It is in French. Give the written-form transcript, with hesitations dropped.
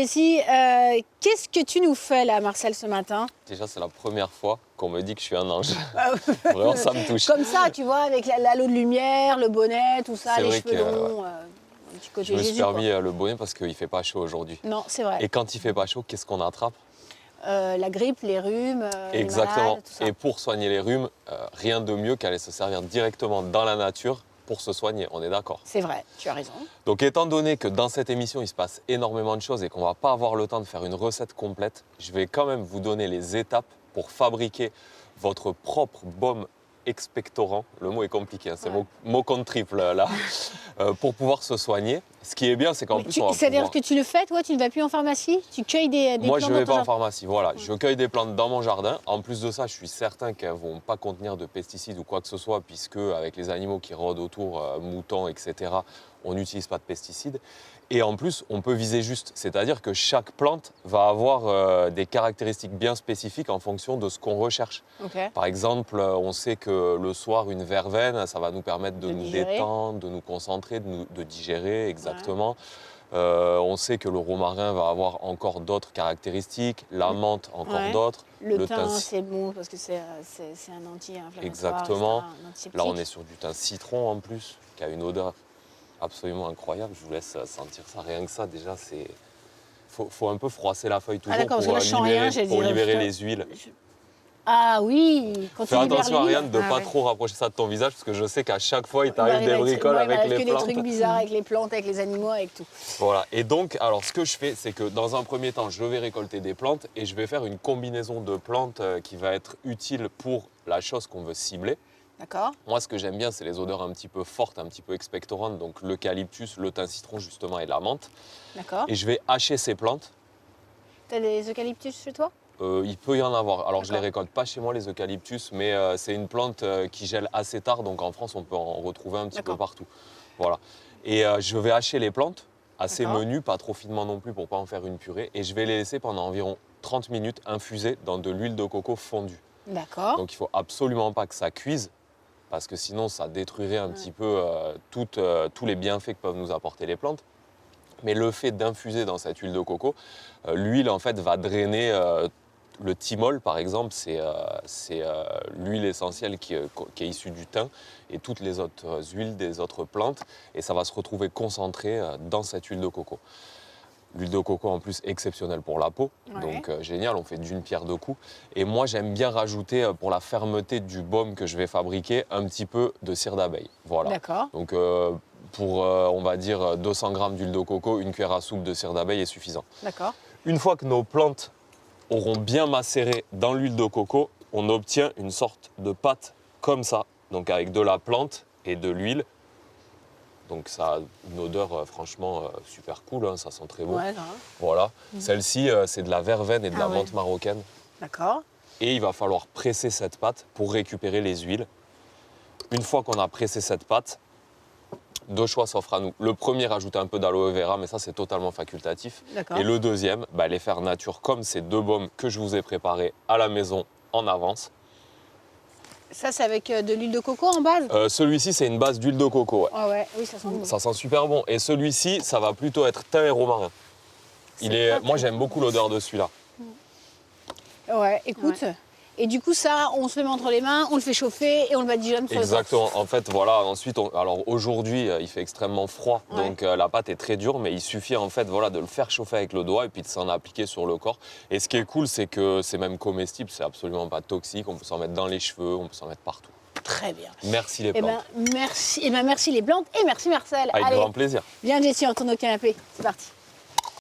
Jessie, qu'est-ce que tu nous fais là, Marcel, ce matin? Déjà, c'est la première fois qu'on me dit que je suis un ange. Vraiment, ça me touche. Comme ça, tu vois, avec l'halo de lumière, le bonnet, tout ça, C'est les vrai cheveux que, longs, un petit côté Je me suis Jésus, permis quoi. le bonnet parce qu'il ne fait pas chaud aujourd'hui. Non, c'est vrai. Et quand il ne fait pas chaud, qu'est-ce qu'on attrape? La grippe, les rhumes, les Exactement. malades, tout ça. Et pour soigner les rhumes, rien de mieux qu'aller se servir directement dans la nature pour se soigner, on est d'accord. C'est vrai, tu as raison. Donc étant donné que dans cette émission, il se passe énormément de choses et qu'on ne va pas avoir le temps de faire une recette complète, je vais quand même vous donner les étapes pour fabriquer votre propre baume expectorant. Le mot est compliqué, hein, c'est mot contre triple là, pour pouvoir se soigner. Ce qui est bien, c'est qu'en plus, on va C'est-à-dire pouvoir... que tu le fais, toi, tu ne vas plus en pharmacie? Tu cueilles des Moi, plantes je ne vais dans ton pas en jardin? pharmacie, voilà. Je cueille des plantes dans mon jardin. En plus de ça, je suis certain qu'elles ne vont pas contenir de pesticides ou quoi que ce soit, puisque avec les animaux qui rôdent autour, moutons, etc., on n'utilise pas de pesticides. Et en plus, on peut viser juste, c'est-à-dire que chaque plante va avoir des caractéristiques bien spécifiques en fonction de ce qu'on recherche. Okay. Par exemple, on sait que le soir, une verveine, ça va nous permettre de nous digérer. détendre, de nous concentrer, de digérer, exactement. On sait que le romarin va avoir encore d'autres caractéristiques, la menthe encore d'autres. Le thym, c'est bon parce que c'est un anti-inflammatoire. Exactement. Un antiseptique. Là, on est sur du thym citron en plus, qui a une odeur absolument incroyable. Je vous laisse sentir ça. Rien que ça, déjà, c'est... Faut un peu froisser la feuille toujours pour libérer les huiles. Ah oui, quand Fais attention, Ariane, de ne pas trop rapprocher ça de ton visage, parce que je sais qu'à chaque fois, il t'arrive des bricoles avec les plantes. des trucs bizarres avec les plantes, avec les animaux, avec tout. Voilà. Et donc, alors, ce que je fais, c'est que dans un premier temps, je vais récolter des plantes et je vais faire une combinaison de plantes qui va être utile pour la chose qu'on veut cibler. D'accord. Moi, ce que j'aime bien, c'est les odeurs un petit peu fortes, un petit peu expectorantes, donc l'eucalyptus, le thym citron, justement, et la menthe. D'accord. Et je vais hacher ces plantes. Tu as des eucalyptus chez toi? Il peut y en avoir. Alors, je ne les récolte pas chez moi, les eucalyptus, mais c'est une plante qui gèle assez tard. Donc, en France, on peut en retrouver un petit peu partout. Voilà. Et je vais hacher les plantes, assez menues, pas trop finement non plus pour ne pas en faire une purée. Et je vais les laisser pendant environ 30 minutes infuser dans de l'huile de coco fondue. D'accord. Donc, il ne faut absolument pas que ça cuise, parce que sinon, ça détruirait un petit peu tous les bienfaits que peuvent nous apporter les plantes. Mais le fait d'infuser dans cette huile de coco, l'huile, en fait, va drainer... Le thymol, par exemple, c'est l'huile essentielle qui est issue du thym et toutes les autres huiles des autres plantes. Et ça va se retrouver concentré dans cette huile de coco. L'huile de coco, en plus, exceptionnelle pour la peau. Donc, génial, on fait d'une pierre deux coups. Et moi, j'aime bien rajouter, pour la fermeté du baume que je vais fabriquer, un petit peu de cire d'abeille. Voilà. D'accord. Donc, pour, on va dire, 200 g d'huile de coco, une cuillère à soupe de cire d'abeille est suffisant. D'accord. Une fois que nos plantes auront bien macéré dans l'huile de coco, on obtient une sorte de pâte comme ça, donc avec de la plante et de l'huile. Donc ça a une odeur franchement super cool, hein, ça sent très bon. Ouais, grave. Voilà. Celle-ci, c'est de la verveine et de la menthe marocaine. D'accord. Et il va falloir presser cette pâte pour récupérer les huiles. Une fois qu'on a pressé cette pâte, deux choix s'offrent à nous. Le premier, rajouter un peu d'aloe vera, mais ça, c'est totalement facultatif. Et le deuxième, les faire nature comme ces deux baumes que je vous ai préparés à la maison en avance. Ça, c'est avec de l'huile de coco en base? Celui-ci, c'est une base d'huile de coco. Ouais. Ah ouais, oui, ça sent bon. Ça sent super bon. Et celui-ci, ça va plutôt être thym et romarin. Moi, j'aime beaucoup l'odeur de celui-là. Ouais, écoute... Ouais. Et du coup, ça, on se le met entre les mains, on le fait chauffer et on le badigeonne sur Exactement. En fait, voilà. Ensuite, alors aujourd'hui, il fait extrêmement froid, donc la pâte est très dure, mais il suffit en fait, voilà, de le faire chauffer avec le doigt et puis de s'en appliquer sur le corps. Et ce qui est cool, c'est que c'est même comestible, c'est absolument pas toxique. On peut s'en mettre dans les cheveux, on peut s'en mettre partout. Très bien. Merci les plantes. Merci les plantes et merci Marcel. Avec grand plaisir. Viens Jessie, on tourne au canapé. C'est parti.